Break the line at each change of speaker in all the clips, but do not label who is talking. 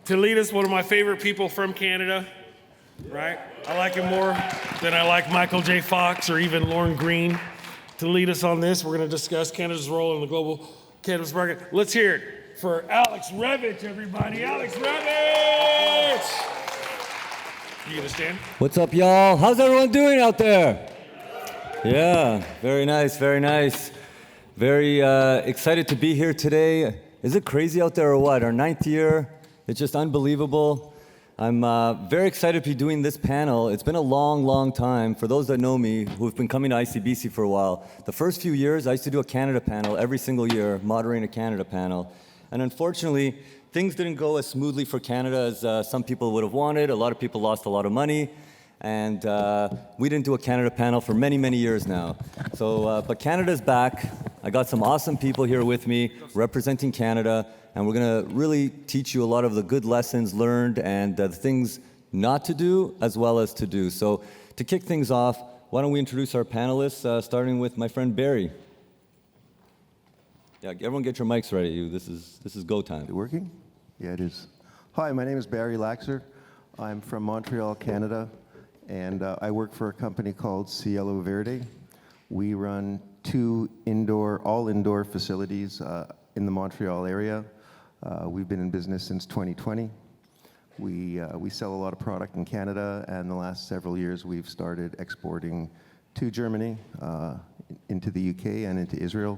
to lead us, one of my favorite people from Canada, right? I like him more than I like Michael J. Fox or even Lorne Green. To lead us on this, we're going to discuss Canada's role in the global cannabis market. Let's hear it for Alex Revich, everybody. Alex Revich! You gonna stand?
What's up, y'all? How's everyone doing out there? Yeah, very nice, very nice. Very excited to be here today. Is it crazy out there or what? Our 9th year, it's just unbelievable. I'm very excited to be doing this panel. It's been a long, long time. For those that know me, who've been coming to ICBC for a while, the first few years, I used to do a Canada panel every single year, moderating a Canada panel. And unfortunately, things didn't go as smoothly for Canada as some people would have wanted. A lot of people lost a lot of money. And we didn't do a Canada panel for many, many years now. So, but Canada's back. I got some awesome people here with me representing Canada. And we're going to really teach you a lot of the good lessons learned and the things not to do as well as to do. So to kick things off, why don't we introduce our panelists, starting with my friend Barry. Yeah, everyone get your mics ready. This is go time.
Is it working? Yeah, it is. Hi, my name is Barry Laxer. I'm from Montreal, Canada, and I work for a company called Cielo Verde. We run 2 all indoor facilities in the Montreal area. We've been in business since 2020. We sell a lot of product in Canada, and the last several years we've started exporting to Germany, into the UK, and into Israel.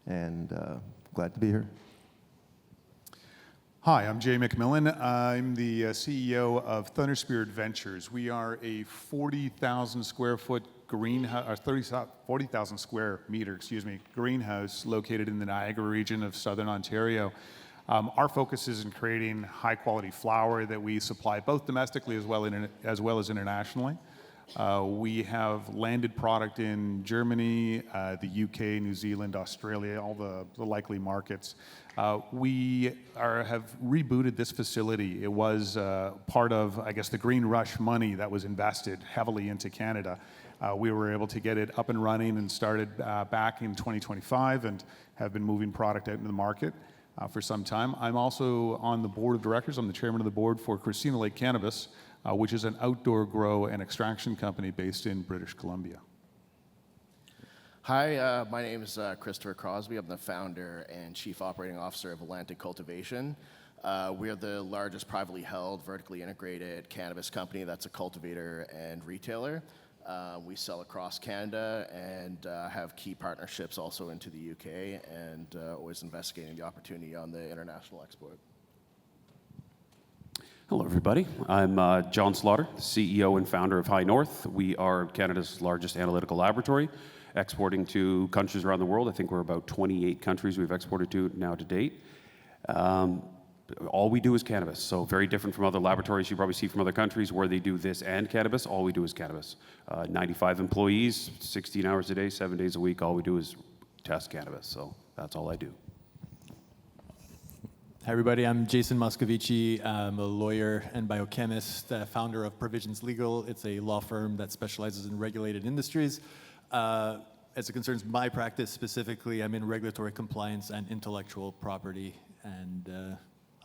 And glad to be here.
Hi, I'm Jay McMillan. I'm the CEO of Thunder Spirit Ventures. We are a 40,000 square foot greenhouse, 40,000 square meter, greenhouse located in the Niagara region of Southern Ontario. Our focus is in creating high quality flower that we supply both domestically as well as internationally. We have landed product in Germany, the UK, New Zealand, Australia, all the likely markets. We have rebooted this facility. It was part of, I guess, the green rush money that was invested heavily into Canada. We were able to get it up and running and started back in 2025 and have been moving product out into the market for some time. I'm also on the board of directors. I'm the chairman of the board for Christina Lake Cannabis, which is an outdoor grow and extraction company based in British Columbia.
Hi, my name is Christopher Crosby. I'm the founder and chief operating officer of Atlantic Cultivation. We are the largest privately held, vertically integrated cannabis company that's a cultivator and retailer. We sell across Canada and have key partnerships also into the UK and always investigating the opportunity on the international export.
Hello, everybody. I'm John Slaughter, CEO and founder of High North. We are Canada's largest analytical laboratory, exporting to countries around the world. I think we're about 28 countries we've exported to now to date. All we do is cannabis, so very different from other laboratories you probably see from other countries where they do this and cannabis. All we do is cannabis. 95 employees, 16 hours a day, 7 days a week. All we do is test cannabis, so that's all I do.
Hi, everybody. I'm Jason Moscovici. I'm a lawyer and biochemist, founder of Provisions Legal. It's a law firm that specializes in regulated industries. As it concerns my practice specifically, I'm in regulatory compliance and intellectual property, and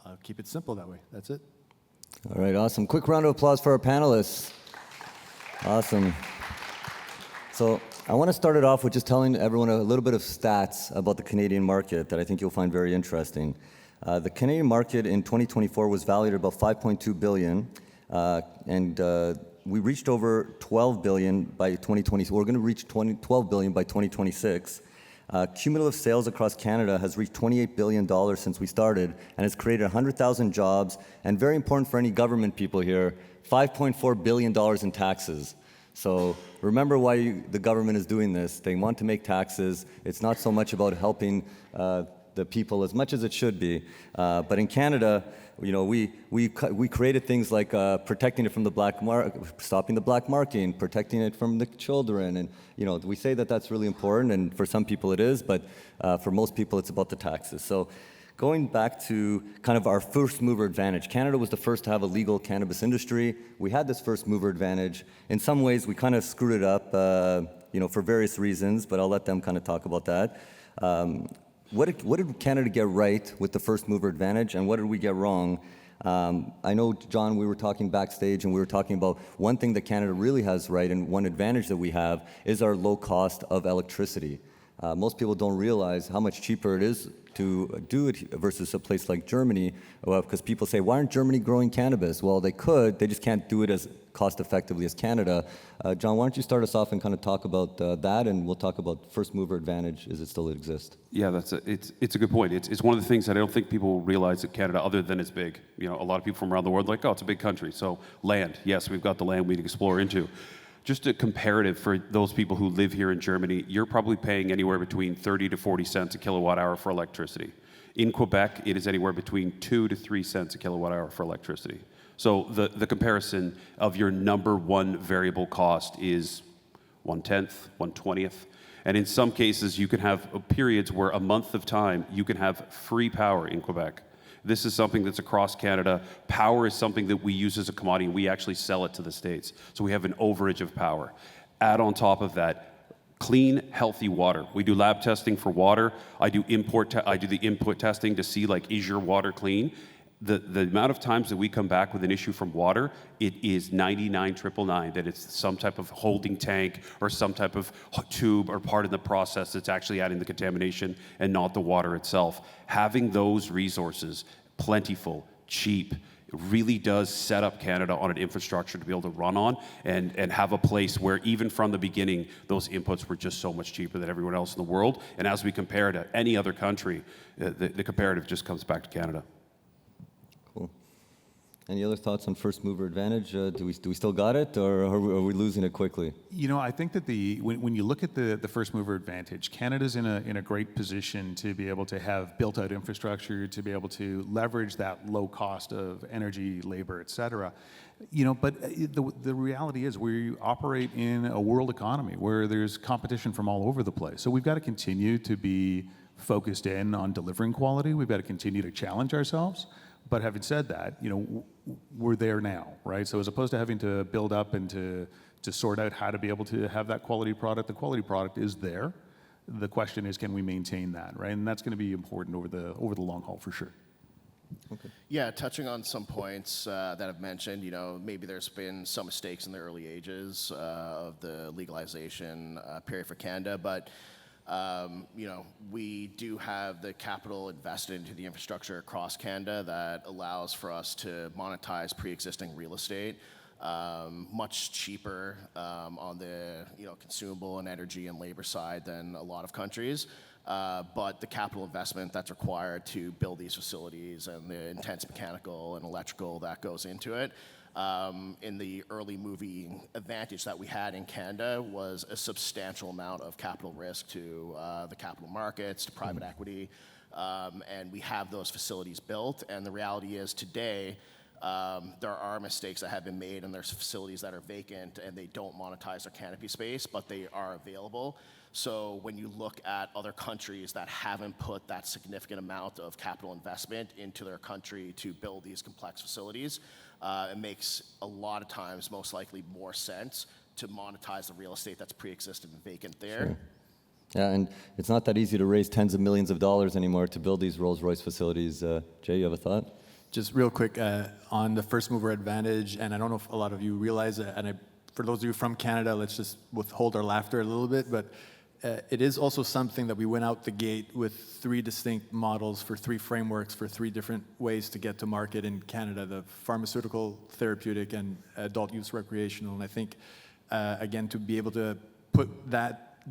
I'll keep it simple that way. That's it.
All right, awesome. Quick round of applause for our panelists. Awesome. So I want to start it off with just telling everyone a little bit of stats about the Canadian market that I think you'll find very interesting. The Canadian market in 2024 was valued at about $5.2 billion, and we reached over $12 billion by 2020. So we're going to reach $12 billion by 2026. Cumulative sales across Canada has reached $28 billion since we started, and it's created 100,000 jobs, and very important for any government people here, $5.4 billion in taxes. So remember why the government is doing this. They want to make taxes. It's not so much about helping the people as much as it should be. But in Canada, you know, we created things like protecting it from the black market, stopping the black marketing, protecting it from the children, and you know, we say that that's really important, and for some people it is, but for most people it's about the taxes. So going back to kind of our first mover advantage, Canada was the first to have a legal cannabis industry. We had this first mover advantage. In some ways, we kind of screwed it up, you know, for various reasons, but I'll let them kind of talk about that. What did Canada get right with the first mover advantage, and what did we get wrong? I know, John, we were talking backstage and we were talking about one thing that Canada really has right, and one advantage that we have is our low cost of electricity. Most people don't realize how much cheaper it is to do it versus a place like Germany, because people say, why aren't Germany growing cannabis? Well, they could, they just can't do it as cost effectively as Canada. John, why don't you start us off and kind of talk about that, and we'll talk about first mover advantage, is it still exist?
Yeah, it's a good point. It's one of the things that I don't think people realize that Canada, other than it's big. You know, a lot of people from around the world are like, oh, it's a big country. So land, yes, we've got the land we can explore into. Just a comparative for those people who live here in Germany, you're probably paying anywhere between 30 to 40 cents a kilowatt hour for electricity. In Quebec, it is anywhere between 2 to 3 cents a kilowatt hour for electricity. So the comparison of your number one variable cost is 1/10, 1/20th. And in some cases, you can have periods where a month of time, you can have free power in Quebec. This is something that's across Canada. Power is something that we use as a commodity, and we actually sell it to the States. So we have an overage of power. Add on top of that, clean, healthy water. We do lab testing for water. I do the input testing to see, like, is your water clean? The amount of times that we come back with an issue from water, it is 99,999 that it's some type of holding tank or some type of tube or part of the process that's actually adding the contamination and not the water itself. Having those resources, plentiful, cheap, really does set up Canada on an infrastructure to be able to run on and have a place where even from the beginning, those inputs were just so much cheaper than everyone else in the world. And as we compare to any other country, the comparative just comes back to Canada.
Cool. Any other thoughts on first mover advantage? Do we still got it, or are we losing it quickly?
You know, I think that when you look at the first mover advantage, Canada's in a great position to be able to have built out infrastructure, to be able to leverage that low cost of energy, labor, et cetera. You know, but the reality is we operate in a world economy where there's competition from all over the place. So we've got to continue to be focused in on delivering quality. We've got to continue to challenge ourselves. But having said that, you know, we're there now, right? So as opposed to having to build up and to sort out how to be able to have that quality product, the quality product is there. The question is, can we maintain that, right? And that's going to be important over the long haul for sure.
Okay.
Yeah, touching on some points that I've mentioned, you know, maybe there's been some mistakes in the early ages of the legalization period for Canada, but you know, we do have the capital invested into the infrastructure across Canada that allows for us to monetize pre-existing real estate much cheaper on the, you know, consumable and energy and labor side than a lot of countries. But the capital investment that's required to build these facilities and the intense mechanical and electrical that goes into it, in the early moving advantage that we had in Canada was a substantial amount of capital risk to the capital markets, to private equity, and we have those facilities built. And the reality is today, there are mistakes that have been made, and there's facilities that are vacant and they don't monetize their canopy space, but they are available. So when you look at other countries that haven't put that significant amount of capital investment into their country to build these complex facilities, it makes a lot of times most likely more sense to monetize the real estate that's pre-existing and vacant there.
Sure. Yeah, and it's not that easy to raise tens of millions of dollars anymore to build these Rolls-Royce facilities. Jay, you have a thought?
Just real quick on the first mover advantage, and I don't know if a lot of you realize it, and for those of you from Canada, let's just withhold our laughter a little bit, but it is also something that we went out the gate with 3 distinct models for 3 frameworks for 3 different ways to get to market in Canada: the pharmaceutical, therapeutic, and adult use recreational. And I think, again, to be able to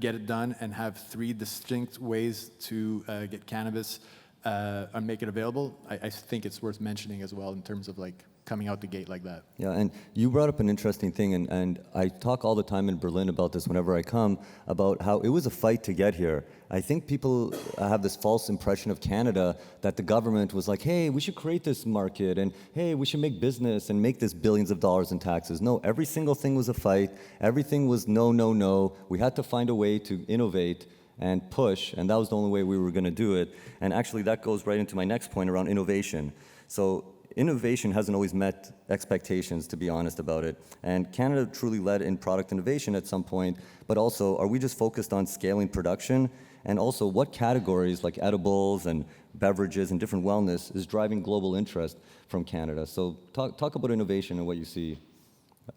get it done and have 3 distinct ways to get cannabis and make it available, I think it's worth mentioning as well in terms of like coming out the gate like that.
Yeah, and you brought up an interesting thing, and I talk all the time in Berlin about this whenever I come, about how it was a fight to get here. I think people have this false impression of Canada that the government was like, hey, we should create this market, and hey, we should make business and make this billions of dollars in taxes. No, every single thing was a fight. Everything was no, no, no. We had to find a way to innovate and push, and that was the only way we were going to do it. And actually, that goes right into my next point around innovation. So innovation hasn't always met expectations, to be honest about it. And Canada truly led in product innovation at some point, but also, are we just focused on scaling production? And also, what categories like edibles and beverages and different wellness is driving global interest from Canada? So talk about innovation and what you see.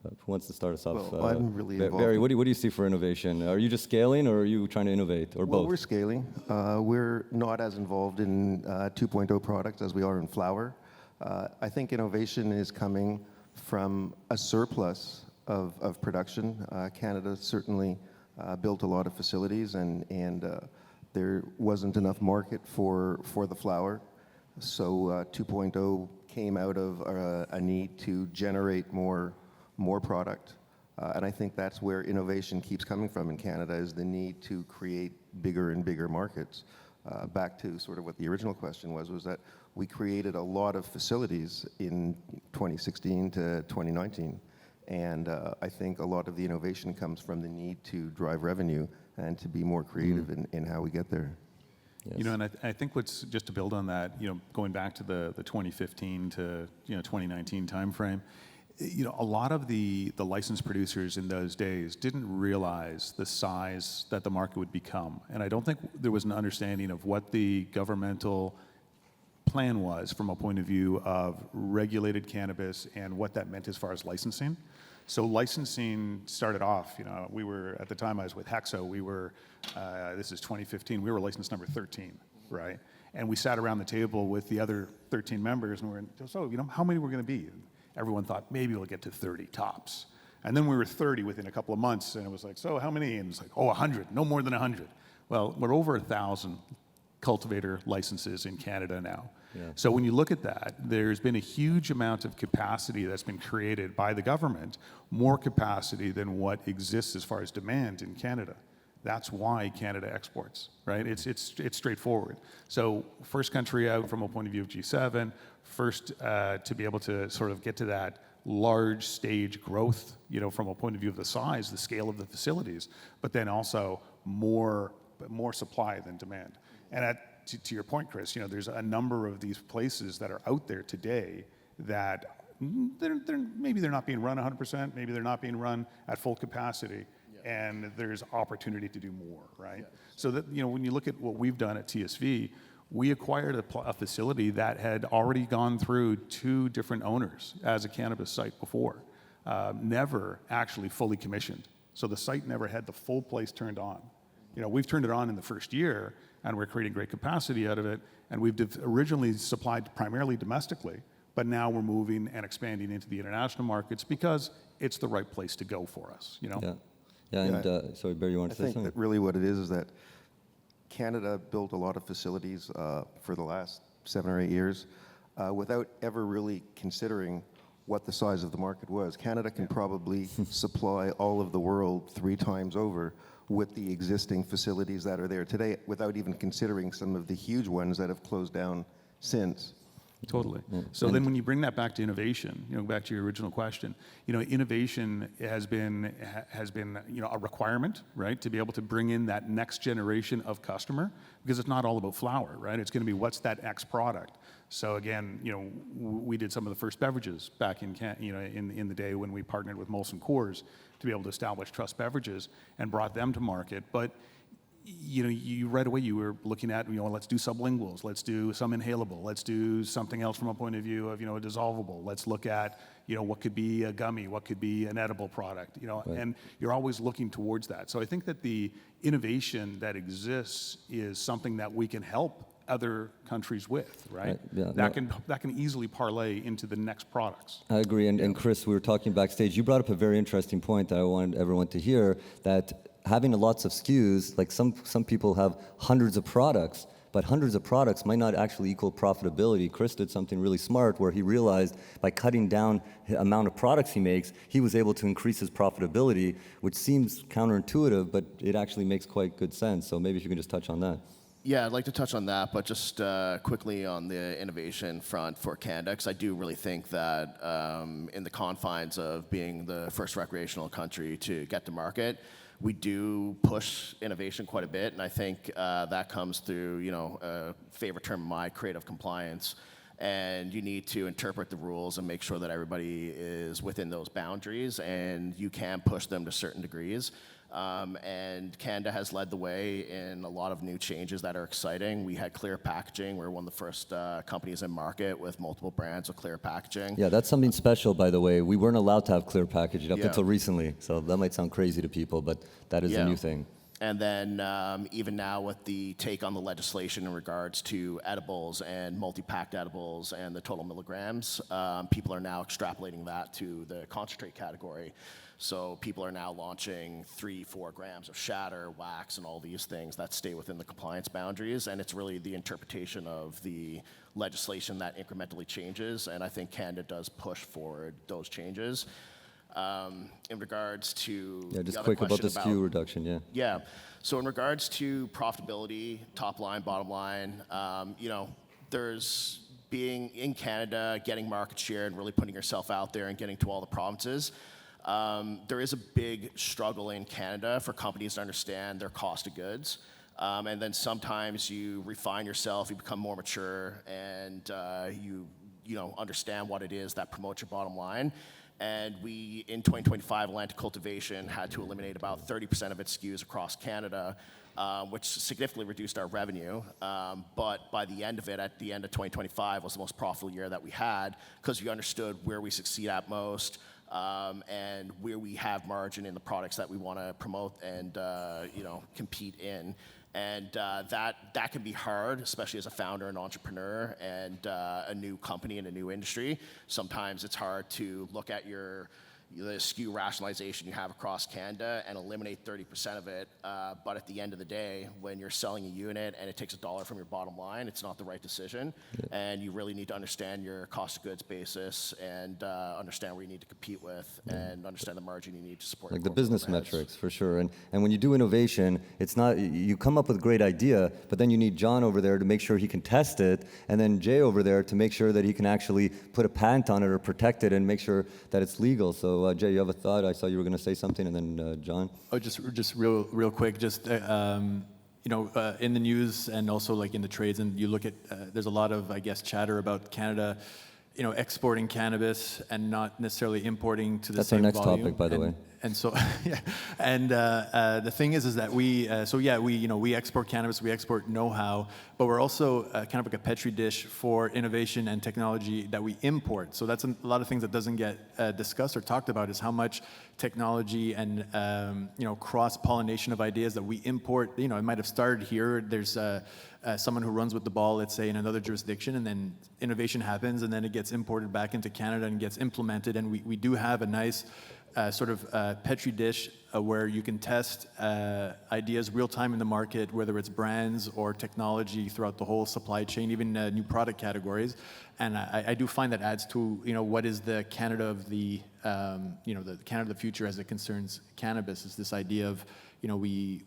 Who wants to start us off?
Well, I'm really involved.
Barry, what do you see for innovation? Are you just scaling, or are you trying to innovate, or
Well,
both?
we're scaling. We're not as involved in 2.0 products as we are in flower. I think innovation is coming from a surplus of production. Canada certainly built a lot of facilities, and there wasn't enough market for the flower. So 2.0 came out of a need to generate more product. And I think that's where innovation keeps coming from in Canada, is the need to create bigger and bigger markets. Back to sort of what the original question was that we created a lot of facilities in 2016 to 2019. And I think a lot of the innovation comes from the need to drive revenue and to be more creative in how we get there.
You know, and I think what's, just to build on that, you know, going back to the 2015 to 2019 timeframe, you know, a lot of the licensed producers in those days didn't realize the size that the market would become. And I don't think there was an understanding of what the governmental plan was from a point of view of regulated cannabis and what that meant as far as licensing. So licensing started off, you know, we were, at the time I was with Hexo, we were, this is 2015, we were license number 13, right? And we sat around the table with the other 13 members and we were, so, you know, how many were going to be? And everyone thought maybe we'll get to 30 tops. And then we were 30 within a couple of months and it was like, so how many? And it's like, oh, 100, no more than 100. Well, we're over 1,000 cultivator licenses in Canada now. Yeah. So when you look at that, there's been a huge amount of capacity that's been created by the government, more capacity than what exists as far as demand in Canada. That's why Canada exports, right? It's straightforward. So first country out from a point of view of G7, first to be able to sort of get to that large stage growth, you know, from a point of view of the size, the scale of the facilities, but then also more supply than demand. And to your point, Chris, you know, there's a number of these places that are out there today that maybe they're not being run 100%, maybe they're not being run at full capacity, and there's opportunity to do more, right? Yes. So that, you know, when you look at what we've done at TSV, we acquired a facility that had already gone through 2 different owners as a cannabis site before, never actually fully commissioned. So the site never had the full place turned on. You know, we've turned it on in the first year, and we're creating great capacity out of it, and we've originally supplied primarily domestically, but now we're moving and expanding into the international markets because it's the right place to go for us, you know?
Yeah, and sorry, Barry, you want to say something?
I think that really what it is that Canada built a lot of facilities for the last 7 or 8 years without ever really considering what the size of the market was. Canada can probably supply all of the world 3 times over with the existing facilities that are there today without even considering some of the huge ones that have closed down since.
Totally. So then when you bring that back to innovation, you know, back to your original question, you know, innovation has been, you know, a requirement, right, to be able to bring in that next generation of customer, because it's not all about flower, right? It's going to be what's that X product. So again, you know, we did some of the first beverages back in the day when we partnered with Molson Coors to be able to establish Trust Beverages and brought them to market. But you know, you right away you were looking at, you know, let's do sublinguals, let's do some inhalable, let's do something else from a point of view of, you know, a dissolvable. Let's look at, you know, what could be a gummy, what could be an edible product, you know, right. And you're always looking towards that. So I think that the innovation that exists is something that we can help other countries with, right?
Yeah,
that can easily parlay into the next products.
I agree, and Chris, we were talking backstage. You brought up a very interesting point that I wanted everyone to hear, that having lots of SKUs, like some people have hundreds of products, but hundreds of products might not actually equal profitability. Chris did something really smart where he realized by cutting down the amount of products he makes, he was able to increase his profitability, which seems counterintuitive, but it actually makes quite good sense. So maybe if you can just touch on that.
Yeah, I'd like to touch on that, but just quickly on the innovation front for Canada, because I do really think that in the confines of being the first recreational country to get to market, we do push innovation quite a bit, and I think that comes through, you know, a favorite term of mine, creative compliance. and you need to interpret the rules and make sure that everybody is within those boundaries, and you can push them to certain degrees. And Canada has led the way in a lot of new changes that are exciting. We had clear packaging. We were one of the first companies in market with multiple brands of clear packaging.
Yeah, that's something special, by the way. We weren't allowed to have clear packaging up
Yeah.
until recently, so that might sound crazy to people, but that is a
Yeah.
new thing.
And then even now with the take on the legislation in regards to edibles and multi-packed edibles and the total milligrams, people are now extrapolating that to the concentrate category. So people are now launching 3-4 grams of shatter, wax, and all these things that stay within the compliance boundaries. And it's really the interpretation of the legislation that incrementally changes. And I think Canada does push forward those changes. In regards to
Yeah, just
the other
quick about
question
the SKU reduction, yeah.
Yeah. So in regards to profitability, top line, bottom line, there's being in Canada, getting market share and really putting yourself out there and getting to all the provinces. There is a big struggle in Canada for companies to understand their cost of goods. And then sometimes you refine yourself, you become more mature, and you understand what it is that promotes your bottom line. And we, in 2025, Atlantic Cultivation had to eliminate about 30% of its SKUs across Canada, which significantly reduced our revenue. But by the end of it, at the end of 2025, was the most profitable year that we had because we understood where we succeed at most, and where we have margin in the products that we want to promote and compete in. And that can be hard, especially as a founder and entrepreneur and a new company in a new industry. Sometimes it's hard to look at the SKU rationalization you have across Canada and eliminate 30% of it. But at the end of the day, when you're selling a unit and it takes $1 from your bottom line, it's not the right decision. Yeah. And you really need to understand your cost of goods basis and understand where you need to compete with and understand the margin you need to support.
Like the business metrics, for sure. And when you do innovation, it's not, you come up with a great idea, but then you need John over there to make sure he can test it, and then Jay over there to make sure that he can actually put a patent on it or protect it and make sure that it's legal. So Jay, you have a thought? I saw you were going to say something, and then John.
Oh, just real quick. Just in the news and also like in the trades, and you look at there's a lot of chatter about Canada, exporting cannabis and not necessarily importing to the same volume.
That's our next topic, by the way.
And so, yeah, and the thing is that we export cannabis, we export know-how, but we're also kind of like a petri dish for innovation and technology that we import. So that's a lot of things that doesn't get discussed or talked about is how much technology and cross-pollination of ideas that we import. It might have started here. There's someone who runs with the ball, let's say, in another jurisdiction, and then innovation happens, and then it gets imported back into Canada and gets implemented. And we do have a nice petri dish where you can test ideas real time in the market, whether it's brands or technology throughout the whole supply chain, even new product categories. And I do find that adds to what is the Canada of the the Canada of the future as it concerns cannabis, is this idea of we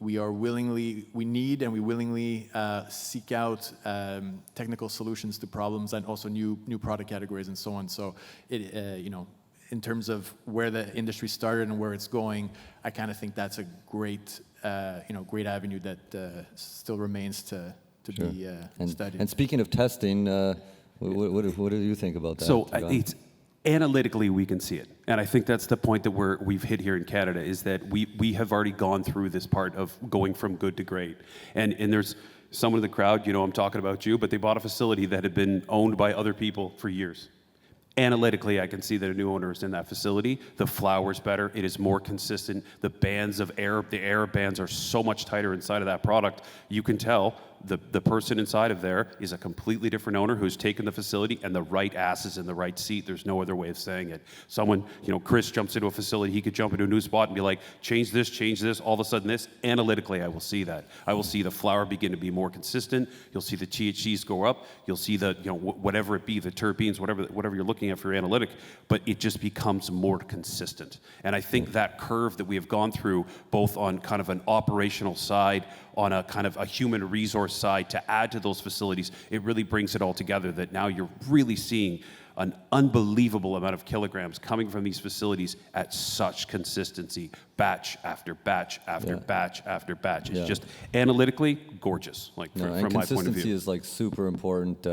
need and we willingly seek out technical solutions to problems and also new product categories and so on. So it in terms of where the industry started and where it's going, I kind of think that's a great great avenue that still remains to be studied.
And speaking of testing, what do you think about that?
So it's analytically we can see it, and I think that's the point that we've hit here in Canada, is that we have already gone through this part of going from good to great, and there's someone in the crowd, I'm talking about you, but they bought a facility that had been owned by other people for years. Analytically, I can see that a new owner is in that facility. The flower's better. It is more consistent. The air bands are so much tighter inside of that product. You can tell the person inside of there is a completely different owner who's taken the facility, and the right ass is in the right seat. There's no other way of saying it. Someone, Chris jumps into a facility, he could jump into a new spot and be like, change this, all of a sudden this. Analytically, I will see that. I will see the flower begin to be more consistent. You'll see the THCs go up. You'll see the, whatever it be, the terpenes, whatever you're looking at for your analytic, but it just becomes more consistent. And I think that curve that we have gone through, both on kind of an operational side, on a kind of a human resource side, to add to those facilities, it really brings it all together, that now you're really seeing an unbelievable amount of kilograms coming from these facilities at such consistency, batch after batch after batch after batch. It's just analytically gorgeous, from my point of view.
Consistency is like super important.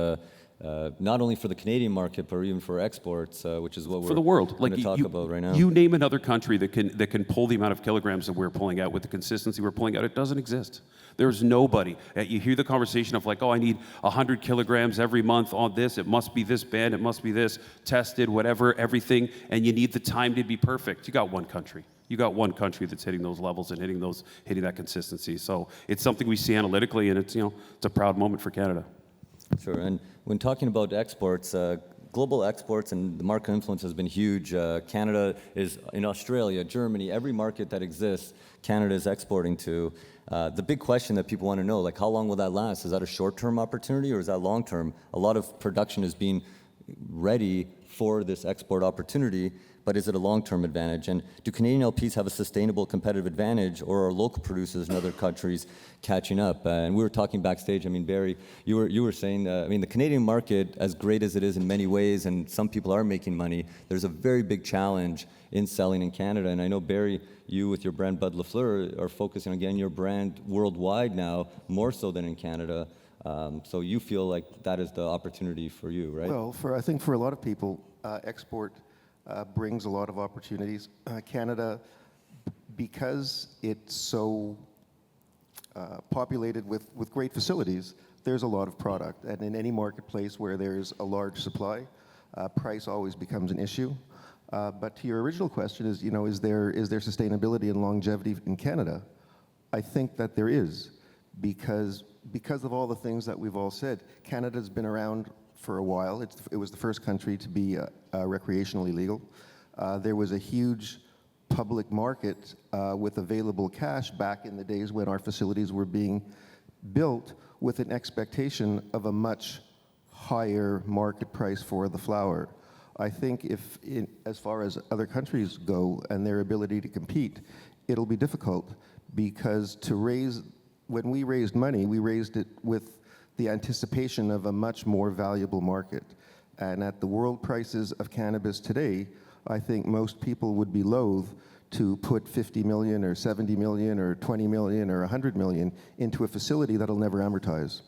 not only for the Canadian market, but even for exports, which is what we're
For the world.
going to talk
you,
about right now.
You name another country that can pull the amount of kilograms that we're pulling out with the consistency we're pulling out, it doesn't exist. There's nobody. You hear the conversation of like, oh, I need 100 kilograms every month on this. It must be this band. It must be this tested, whatever, everything. And you need the time to be perfect. You got one country. You got one country that's hitting those levels and hitting that consistency. So it's something we see analytically, and it's a proud moment for Canada.
Sure, and when talking about exports, global exports and the market influence has been huge. Canada is in Australia, Germany, every market that exists, Canada is exporting to. The big question that people want to know, like how long will that last? Is that a short-term opportunity or is that long-term? A lot of production is being ready for this export opportunity, but is it a long-term advantage? And do Canadian LPs have a sustainable competitive advantage, or are local producers in other countries catching up? And we were talking backstage. I mean, Barry, you were saying, the Canadian market, as great as it is in many ways, and some people are making money, there's a very big challenge in selling in Canada. And I know, Barry, you with your brand Bud Lafleur are focusing on getting your brand worldwide now, more so than in Canada. So you feel like that is the opportunity for you, right?
Well, I think for a lot of people, export brings a lot of opportunities. Canada, because it's so populated with great facilities, there's a lot of product. And in any marketplace where there's a large supply, price always becomes an issue. But to your original question is there sustainability and longevity in Canada? I think that there is, because of all the things that we've all said. Canada's been around for a while. It was the first country to be recreationally legal. There was a huge public market with available cash back in the days when our facilities were being built, with an expectation of a much higher market price for the flower. I think as far as other countries go and their ability to compete, it'll be difficult, because when we raised money, we raised it with the anticipation of a much more valuable market. And at the world prices of cannabis today, I think most people would be loath to put 50 million or 70 million or 20 million or 100 million into a facility that'll never amortize.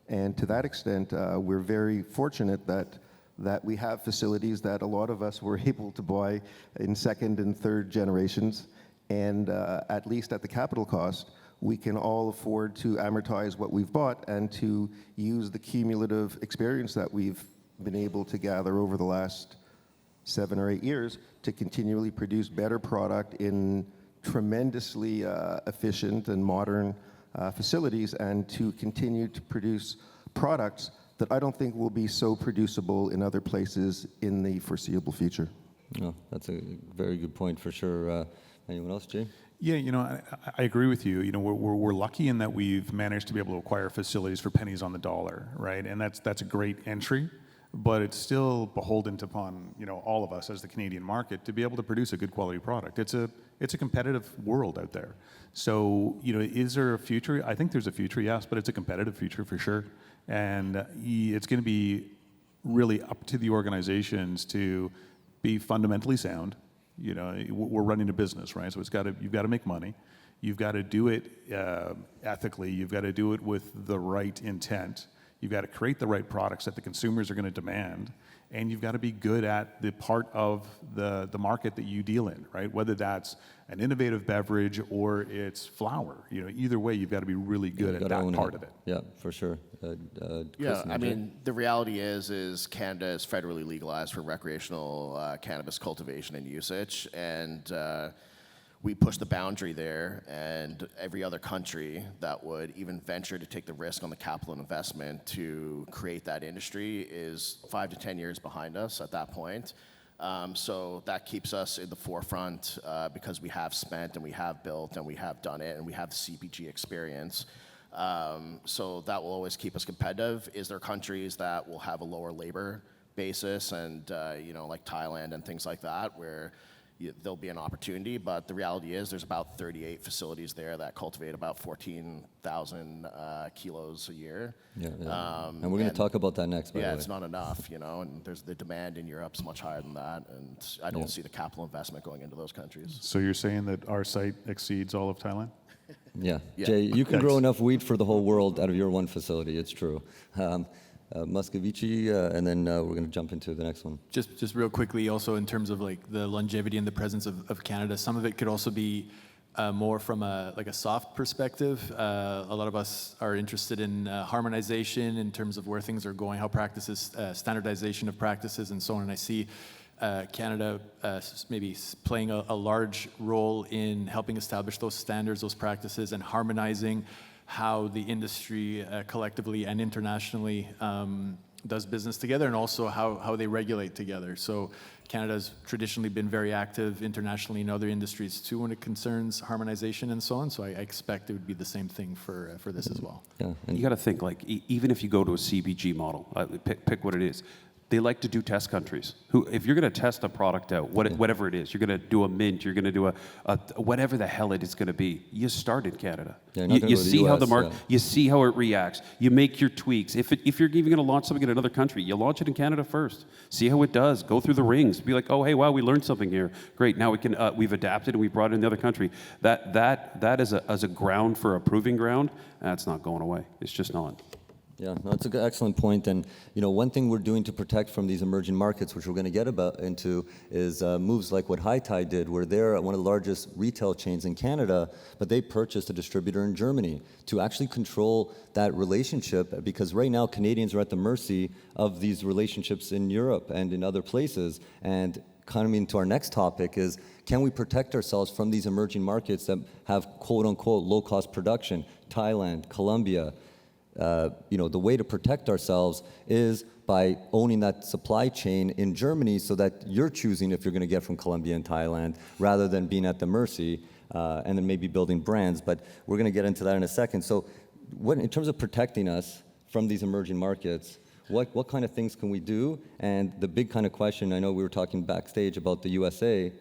And to that extent, we're very fortunate that we have facilities that a lot of us were able to buy in second and third generations, and at least at the capital cost, we can all afford to amortize what we've bought and to use the cumulative experience that we've been able to gather over the last 7 or 8 years to continually produce better product in tremendously efficient and modern facilities, and to continue to produce products that I don't think will be so producible in other places in the foreseeable future.
No, that's a very good point for sure. Anyone else, Jay?
Yeah, I agree with you. We're lucky in that we've managed to be able to acquire facilities for pennies on the dollar, right? And that's a great entry, but it's still beholden upon all of us as the Canadian market to be able to produce a good quality product. It's a competitive world out there. So is there a future? I think there's a future, yes, but it's a competitive future for sure. And it's going to be really up to the organizations to be fundamentally sound. We're running a business, right? So you've got to make money. You've got to do it ethically. You've got to do it with the right intent. You've got to create the right products that the consumers are going to demand. And you've got to be good at the part of the market that you deal in, right? Whether that's an innovative beverage or it's flower. Either way, you've got to be really good at that part of it.
Yeah, for sure.
Yeah, I mean, the reality is Canada is federally legalized for recreational cannabis cultivation and usage, and we push the boundary there, and every other country that would even venture to take the risk on the capital investment to create that industry is 5 to 10 years behind us at that point. So that keeps us in the forefront because we have spent and we have built and we have done it and we have the CPG experience. So that will always keep us competitive. Is there countries that will have a lower labor basis and, like Thailand and things like that, where there'll be an opportunity, but the reality is there's about 38 facilities there that cultivate about 14,000 kilos a year.
Yeah. And we're going to talk about that next, by the way.
Yeah, it's not enough, and there's the demand in Europe's much higher than that, and I don't see the capital investment going into those countries.
So you're saying that our site exceeds all of Thailand?
Yeah. Jay, you can grow enough weed for the whole world out of your one facility. It's true. Muscovici, and then we're going to jump into the next one.
Just real quickly, also in terms of like the longevity and the presence of Canada, some of it could also be more from a soft perspective. A lot of us are interested in harmonization in terms of where things are going, how practices, standardization of practices, and so on. And I see Canada maybe playing a large role in helping establish those standards, those practices, and harmonizing how the industry collectively and internationally does business together, and also how they regulate together. So Canada's traditionally been very active internationally in other industries too when it concerns harmonization and so on. So I expect it would be the same thing for this as well.
Yeah,
You got to think, like, even if you go to a CBG model, pick what it is. They like to do test countries. If you're going to test a product out, whatever it is, you're going to do a mint, you're going to do a whatever the hell it is going to be. You start in Canada.
Yeah, you're not gonna
you
go to the
see how
US,
the market,
yeah.
you see how it reacts. You make your tweaks. If you're even going to launch something in another country, you launch it in Canada first. See how it does. Go through the rings. Be like, oh hey, wow, we learned something here. Great. Now we've adapted and we brought it in the other country. That is a ground for a proving ground. That's not going away. It's just not.
Yeah, no, that's an excellent point. And one thing we're doing to protect from these emerging markets, which we're going to get into, is moves like what High Tide did, where they're one of the largest retail chains in Canada, but they purchased a distributor in Germany to actually control that relationship, because right now Canadians are at the mercy of these relationships in Europe and in other places. And coming into our next topic is, can we protect ourselves from these emerging markets that have quote-unquote low-cost production? Thailand, Colombia. The way to protect ourselves is by owning that supply chain in Germany, so that you're choosing if you're going to get from Colombia and Thailand, rather than being at the mercy, and then maybe building brands. But we're going to get into that in a second. So in terms of protecting us from these emerging markets, what kind of things can we do? And the big kind of question, I know we were talking backstage about the USA,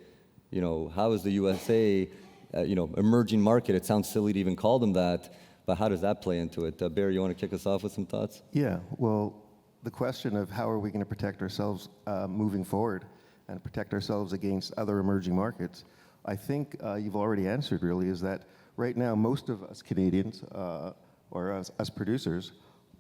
how is the USA, emerging market? It sounds silly to even call them that. But how does that play into it? Barry, you want to kick us off with some thoughts?
Yeah, well, the question of how are we going to protect ourselves moving forward and protect ourselves against other emerging markets, I think you've already answered really, is that right now most of us Canadians, or us producers,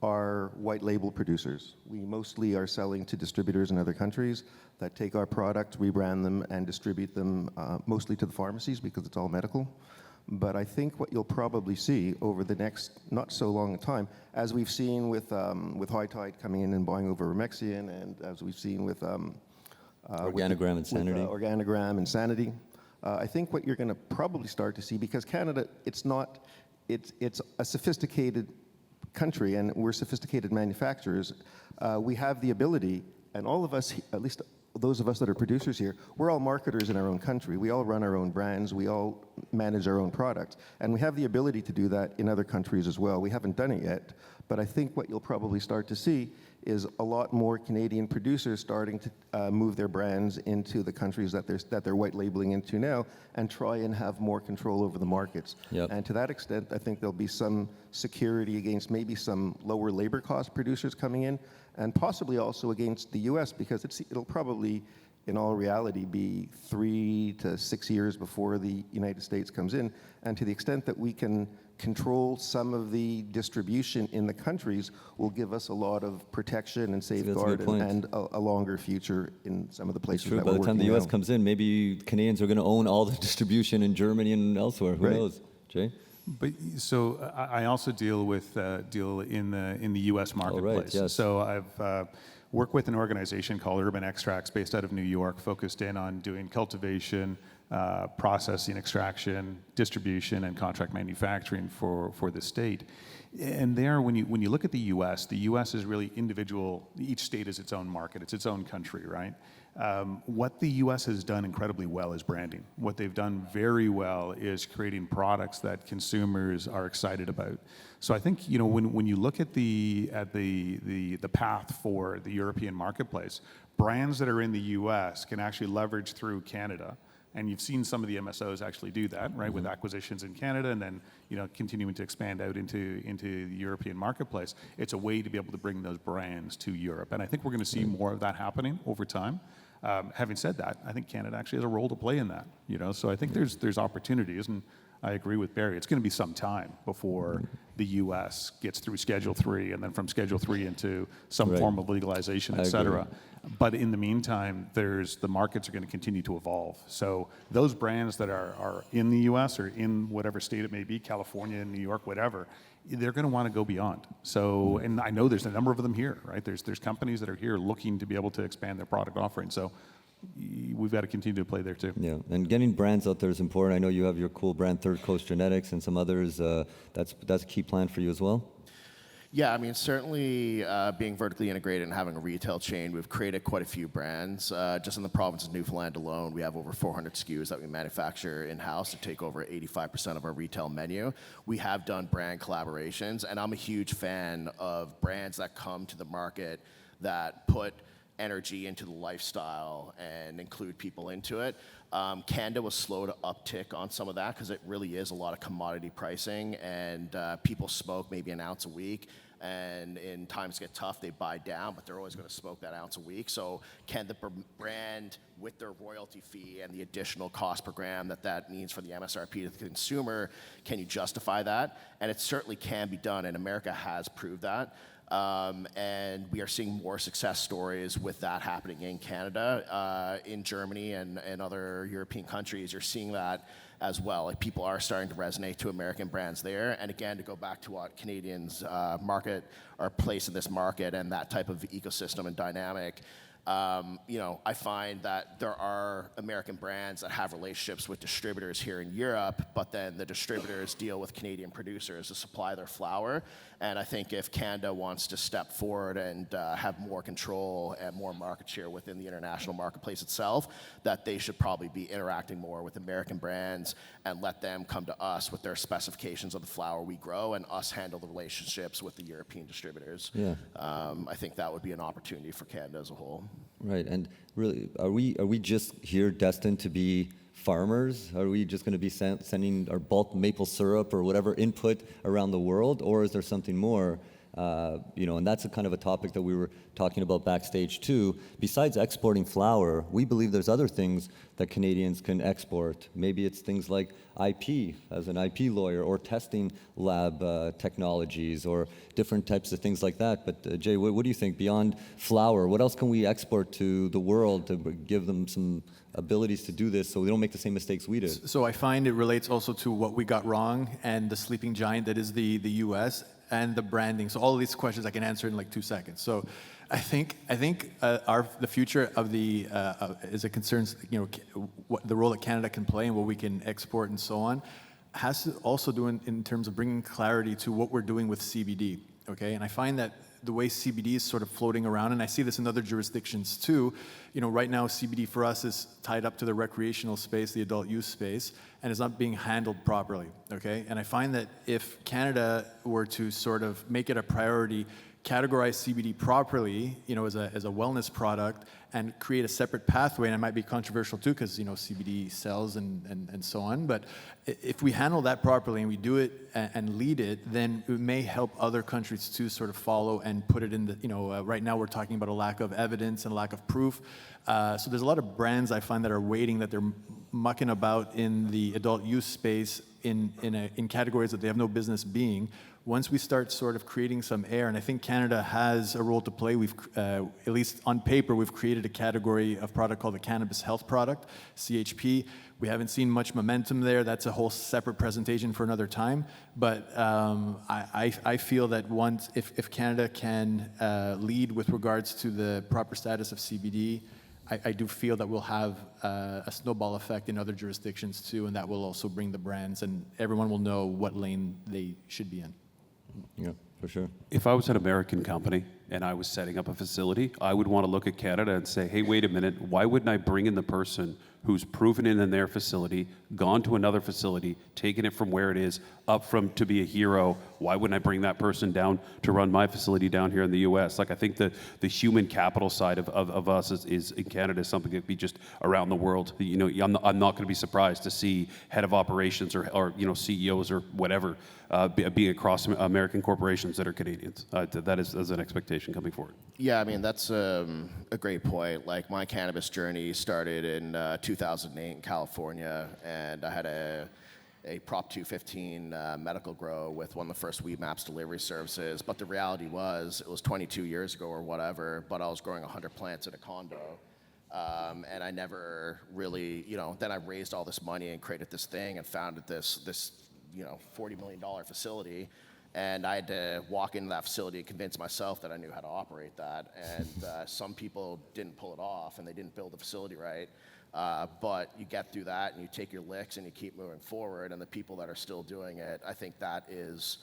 are white label producers. We mostly are selling to distributors in other countries that take our product, rebrand them, and distribute them mostly to the pharmacies, because it's all medical. But I think what you'll probably see over the next not so long time, as we've seen with High Tide coming in and buying over Remexian, and as we've seen with
Organogram and Sanity.
Organogram and Sanity, I think what you're going to probably start to see, because Canada, it's a sophisticated country, and we're sophisticated manufacturers. We have the ability, and all of us, at least those of us that are producers here, we're all marketers in our own country. We all run our own brands. We all manage our own products. And we have the ability to do that in other countries as well. We haven't done it yet, but I think what you'll probably start to see is a lot more Canadian producers starting to move their brands into the countries that they're white labeling into now, and try and have more control over the markets.
Yep.
And to that extent, I think there'll be some security against maybe some lower labor cost producers coming in, and possibly also against the US, because it'll probably, in all reality, be 3 to 6 years before the United States comes in. And to the extent that we can control some of the distribution in the countries, will give us a lot of protection and safeguard and a longer future in some of the places that we're working.
By the time the US comes in, maybe Canadians are going to own all the distribution in Germany and elsewhere. Who knows? Jay?
But so I also deal in the U.S. marketplace.
right, yes.
So I've worked with an organization called Urban Extracts, based out of New York, focused in on doing cultivation, processing, extraction, distribution, and contract manufacturing for the state. And there, when you look at the U.S. is really individual. Each state is its own market. It's its own country, right? What the U.S. has done incredibly well is branding. What they've done very well is creating products that consumers are excited about. So I think, when you look at the path for the European marketplace, brands that are in the U.S. can actually leverage through Canada. And you've seen some of the MSOs actually do that, right, with acquisitions in Canada, and then continuing to expand out into the European marketplace. It's a way to be able to bring those brands to Europe, and I think we're going to see more of that happening over time. Having said that, I think Canada actually has a role to play in that. So I think there's opportunities, and I agree with Barry. It's going to be some time before the U.S. gets through Schedule 3 and then from Schedule 3 into some
Right.
form of legalization,
I
et cetera.
agree.
But in the meantime, the markets are going to continue to evolve. So those brands that are in the U.S. or in whatever state it may be, California, New York, whatever, they're going to want to go beyond. So, and I know there's a number of them here, right? There's companies that are here looking to be able to expand their product offering. So we've got to continue to play there too.
Yeah, and getting brands out there is important. I know you have your cool brand, Third Coast Genetics, and some others. That's a key plan for you as well.
Yeah, I mean, certainly being vertically integrated and having a retail chain, we've created quite a few brands. Just in the province of Newfoundland alone, we have over 400 SKUs that we manufacture in-house to take over 85% of our retail menu. We have done brand collaborations, and I'm a huge fan of brands that come to the market that put energy into the lifestyle and include people into it. Canada was slow to uptick on some of that because it really is a lot of commodity pricing, and people smoke maybe an ounce a week, and in times get tough, they buy down, but they're always going to smoke that ounce a week. So can the brand, with their royalty fee and the additional cost per gram that means for the MSRP to the consumer, can you justify that? And it certainly can be done, and America has proved that. And we are seeing more success stories with that happening in Canada, in Germany and other European countries. You're seeing that as well. Like, people are starting to resonate to American brands there. And again, to go back to what Canadians market or place in this market and that type of ecosystem and dynamic, I find that there are American brands that have relationships with distributors here in Europe, but then the distributors deal with Canadian producers to supply their flower. And I think if Canada wants to step forward and have more control and more market share within the international marketplace itself, that they should probably be interacting more with American brands and let them come to us with their specifications of the flower we grow, and us handle the relationships with the European distributors.
Yeah.
I think that would be an opportunity for Canada as a whole.
Right, and really, are we just here destined to be farmers? Are we just going to be sending our bulk maple syrup or whatever input around the world, or is there something more? And that's a kind of a topic that we were talking about backstage too. Besides exporting flour, we believe there's other things that Canadians can export. Maybe it's things like IP, as an IP lawyer, or testing lab technologies, or different types of things like that. But Jay, what do you think? Beyond flour, what else can we export to the world to give them some abilities to do this so we don't make the same mistakes we did?
So I find it relates also to what we got wrong and the sleeping giant that is the U.S. and the branding. So all of these questions I can answer in like 2 seconds. So I think the future of the as it concerns what the role that Canada can play and what we can export and so on, has to also do in terms of bringing clarity to what we're doing with CBD. Okay, and I find that the way CBD is sort of floating around, and I see this in other jurisdictions too. Right now CBD for us is tied up to the recreational space, the adult use space, and is not being handled properly. Okay, and I find that if Canada were to sort of make it a priority, categorize CBD properly, as a wellness product, and create a separate pathway, and it might be controversial too, because CBD sells and so on. But if we handle that properly and we do it and lead it, then it may help other countries to sort of follow and put it in the. Right now we're talking about a lack of evidence and lack of proof. So there's a lot of brands I find that are waiting, that they're mucking about in the adult use space in categories that they have no business being. Once we start sort of creating some air, and I think Canada has a role to play, we've, at least on paper, we've created a category of product called the Cannabis Health Product, CHP. We haven't seen much momentum there. That's a whole separate presentation for another time. But I feel that if Canada can lead with regards to the proper status of CBD, I do feel that we'll have a snowball effect in other jurisdictions too, and that will also bring the brands, and everyone will know what lane they should be in.
Yeah, for sure.
If I was an American company and I was setting up a facility, I would want to look at Canada and say, hey, wait a minute, why wouldn't I bring in the person who's proven it in their facility, gone to another facility, taken it from where it is, up from to be a hero? Why wouldn't I bring that person down to run my facility down here in the U.S.? Like, I think the human capital side of us is in Canada is something that be just around the world. I'm not going to be surprised to see head of operations or CEOs or whatever being across American corporations that are Canadians. That is as an expectation coming forward.
Yeah, I mean, that's a great point. Like, my cannabis journey started in 2008 in California, and I had a Prop 215 medical grow with one of the first Weed Maps delivery services. But the reality was, it was 22 years ago or whatever, but I was growing 100 plants in a condo. And I never really, then I raised all this money and created this thing and founded this $40 million facility. And I had to walk into that facility and convince myself that I knew how to operate that. And some people didn't pull it off and they didn't build the facility right. But you get through that and you take your licks and you keep moving forward. And the people that are still doing it, I think that is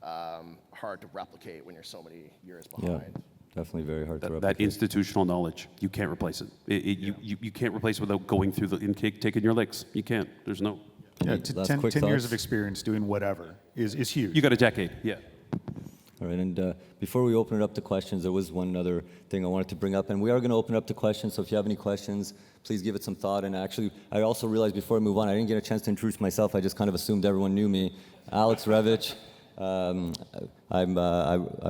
hard to replicate when you're so many years behind.
Yeah, definitely very hard to
That
replicate.
institutional knowledge, you can't replace it. You can't replace it without going through the intake, taking your licks. You can't. There's no.
Yeah,
Last
10
quick
years
thoughts?
of experience doing whatever is huge.
You got a decade. Yeah.
All right, and before we open it up to questions, there was one other thing I wanted to bring up, and we are going to open it up to questions, so if you have any questions, please give it some thought. And actually, I also realized before I move on, I didn't get a chance to introduce myself. I just kind of assumed everyone knew me. Alex Revich. I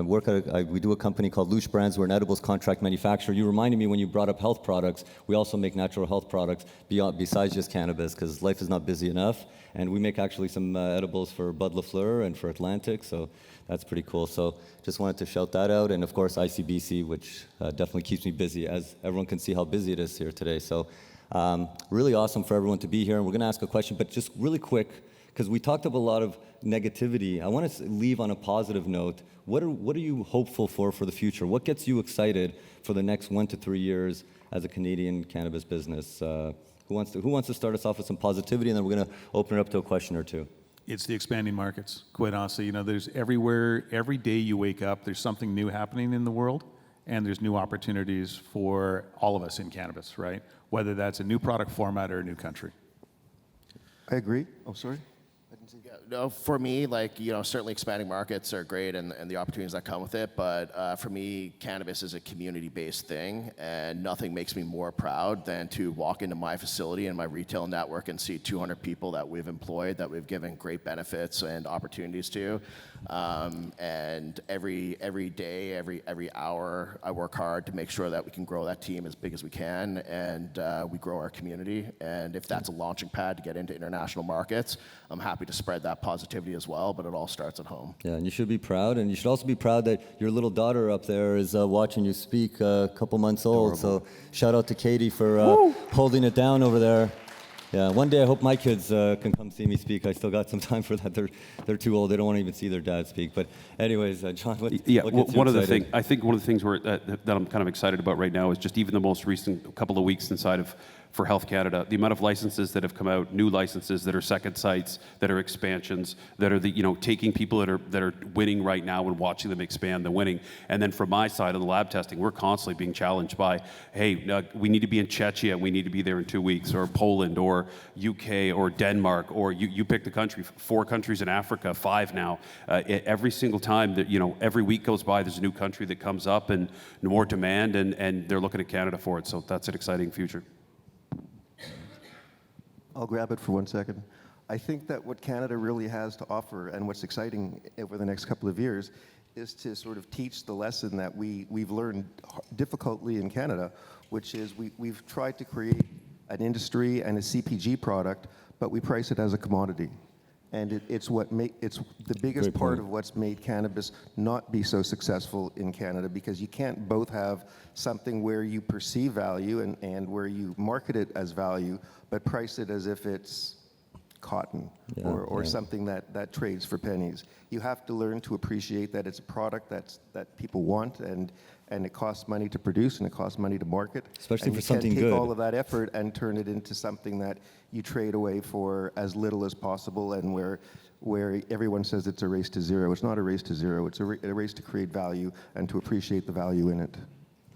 work at we do a company called Lush Brands. We're an edibles contract manufacturer. You reminded me when you brought up health products. We also make natural health products besides just cannabis, because life is not busy enough. And we make actually some edibles for Bud LaFleur and for Atlantic, so that's pretty cool. So just wanted to shout that out. And of course, ICBC, which definitely keeps me busy, as everyone can see how busy it is here today. So really awesome for everyone to be here. And we're going to ask a question, but just really quick, because we talked about a lot of negativity. I want to leave on a positive note. What are you hopeful for the future? What gets you excited for the next 1 to 3 years as a Canadian cannabis business? Who wants to start us off with some positivity, and then we're going to open it up to a question or two.
It's the expanding markets, quite honestly. There's everywhere, every day you wake up, there's something new happening in the world, and there's new opportunities for all of us in cannabis, right? Whether that's a new product format or a new country.
I agree. Oh, sorry.
No, for me, certainly expanding markets are great and the opportunities that come with it. But for me, cannabis is a community-based thing, and nothing makes me more proud than to walk into my facility and my retail network and see 200 people that we've employed, that we've given great benefits and opportunities to. And every day, every hour, I work hard to make sure that we can grow that team as big as we can, and we grow our community. And if that's a launching pad to get into international markets, I'm happy to spread that positivity as well, but it all starts at home.
Yeah, and you should be proud, and you should also be proud that your little daughter up there is watching you speak, a couple months old. So shout out to Katie for holding it down over there. Yeah, one day I hope my kids can come see me speak. I still got some time for that. They're too old. They don't want to even see their dad speak. But anyways, John, what gets you excited?
I think one of the things that I'm kind of excited about right now is just even the most recent couple of weeks inside of for Health Canada, the amount of licenses that have come out, new licenses that are second sites, that are expansions, that are taking people that are winning right now and watching them expand the winning. And then from my side of the lab testing, we're constantly being challenged by, hey, we need to be in Czechia, we need to be there in 2 weeks, or Poland, or UK, or Denmark, or you pick the country, 4 countries in Africa, 5 now. Every single time that every week goes by, there's a new country that comes up and more demand, and they're looking at Canada for it. So that's an exciting future.
I'll grab it for 1 second. I think that what Canada really has to offer, and what's exciting over the next couple of years, is to sort of teach the lesson that we've learned difficultly in Canada, which is we've tried to create an industry and a CPG product, but we price it as a commodity. And it's the biggest part of what's made cannabis not be so successful in Canada, because you can't both have something where you perceive value and where you market it as value, but price it as if it's cotton or something that trades for pennies. You have to learn to appreciate that it's a product that people want, and it costs money to produce and it costs money to market.
Especially for something
good. You
good.
can't take all of that effort and turn it into something that you trade away for as little as possible, and where everyone says it's a race to zero. It's not a race to zero. It's a race to create value and to appreciate the value in it.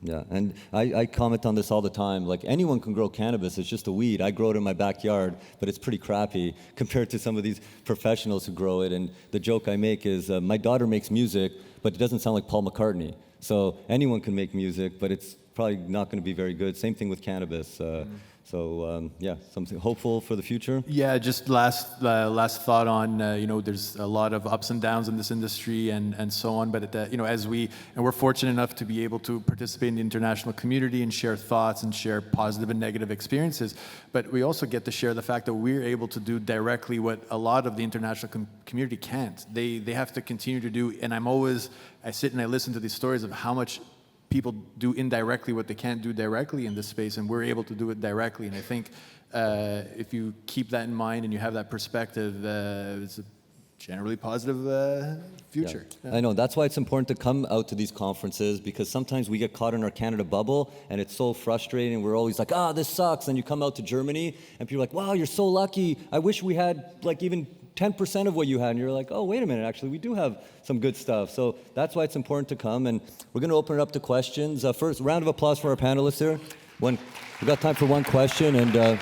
Yeah, and I comment on this all the time. Like, anyone can grow cannabis. It's just a weed. I grow it in my backyard, but it's pretty crappy compared to some of these professionals who grow it. And the joke I make is my daughter makes music, but it doesn't sound like Paul McCartney. So anyone can make music, but it's probably not going to be very good. Same thing with cannabis. So yeah, something hopeful for the future.
Yeah, just last thought on there's a lot of ups and downs in this industry and so on. But as we're fortunate enough to be able to participate in the international community and share thoughts and share positive and negative experiences. But we also get to share the fact that we're able to do directly what a lot of the international community can't. They have to continue to do. And I sit and I listen to these stories of how much people do indirectly what they can't do directly in this space, and we're able to do it directly. And I think if you keep that in mind and you have that perspective, it's a generally positive future.
Yeah. I know, that's why it's important to come out to these conferences, because sometimes we get caught in our Canada bubble and it's so frustrating. We're always like, this sucks. And you come out to Germany and people are like, wow, you're so lucky. I wish we had like even 10% of what you had, and you're like, oh, wait a minute, actually, we do have some good stuff. So that's why it's important to come, and we're going to open it up to questions. First, round of applause for our panelists here. We've got time for one question, and so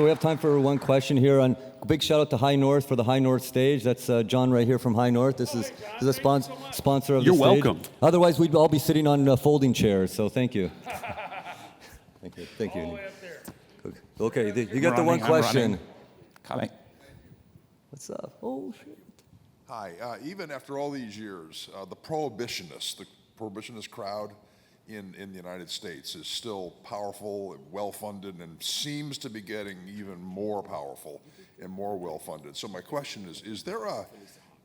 we have time for one question here. On big shout out to High North for the High North stage. That's John right here from High North. This is a sponsor of the stage.
You're welcome.
Otherwise, we'd all be sitting on folding chairs. So thank you. Thank you.
All the way up there.
Okay, you got the one question.
Coming.
What's up? Oh, shit.
Hi. Even after all these years, the prohibitionist crowd in the United States is still powerful and well-funded and seems to be getting even more powerful and more well-funded. So my question is there a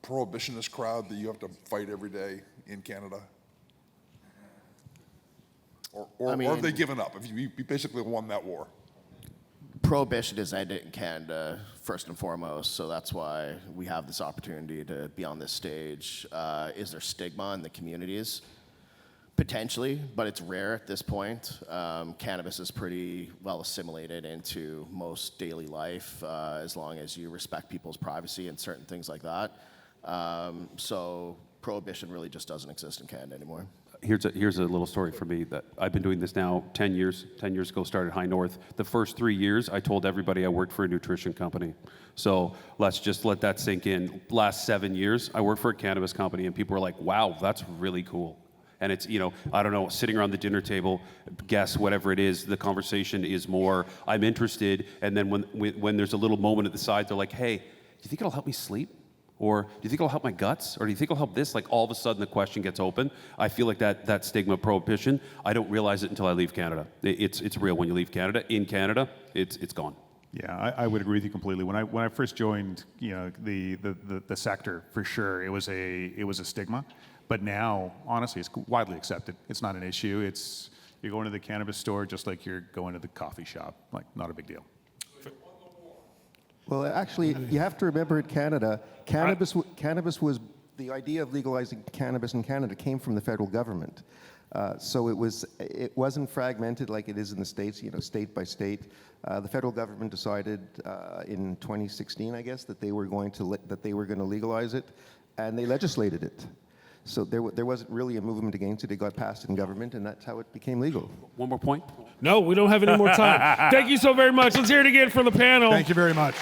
prohibitionist crowd that you have to fight every day in Canada? Or have they given up? Have you basically won that war?
Prohibition is ended in Canada, first and foremost, so that's why we have this opportunity to be on this stage. Is there stigma in the communities? Potentially, but it's rare at this point. Cannabis is pretty well assimilated into most daily life, as long as you respect people's privacy and certain things like that. So prohibition really just doesn't exist in Canada anymore.
Here's a little story for me that I've been doing this now 10 years. 10 years ago, started High North. The first 3 years, I told everybody I worked for a nutrition company. So let's just let that sink in. Last 7 years, I worked for a cannabis company, and people were like, wow, that's really cool. And it's, I don't know, sitting around the dinner table, guess whatever it is, the conversation is more, I'm interested. And then when there's a little moment at the side, they're like, hey, do you think it'll help me sleep? Or do you think it'll help my guts? Or do you think it'll help this? Like all of a sudden the question gets open. I feel like that stigma of prohibition, I don't realize it until I leave Canada. It's real when you leave Canada. In Canada, it's gone.
Yeah, I would agree with you completely. When I first joined, the sector, for sure, it was a stigma. But now, honestly, it's widely accepted. It's not an issue. You're going to the cannabis store just like you're going to the coffee shop. Like, not a big deal.
Well, actually, you have to remember in Canada, cannabis was, the idea of legalizing cannabis in Canada came from the federal government. So it wasn't fragmented like it is in the States, state by state. The federal government decided in 2016, I guess, that they were going to legalize it, and they legislated it. So there wasn't really a movement against it. It got passed in government, and that's how it became legal.
One more point?
No, we don't have any more time. Thank you so very much. Let's hear it again from the panel.
Thank you very much.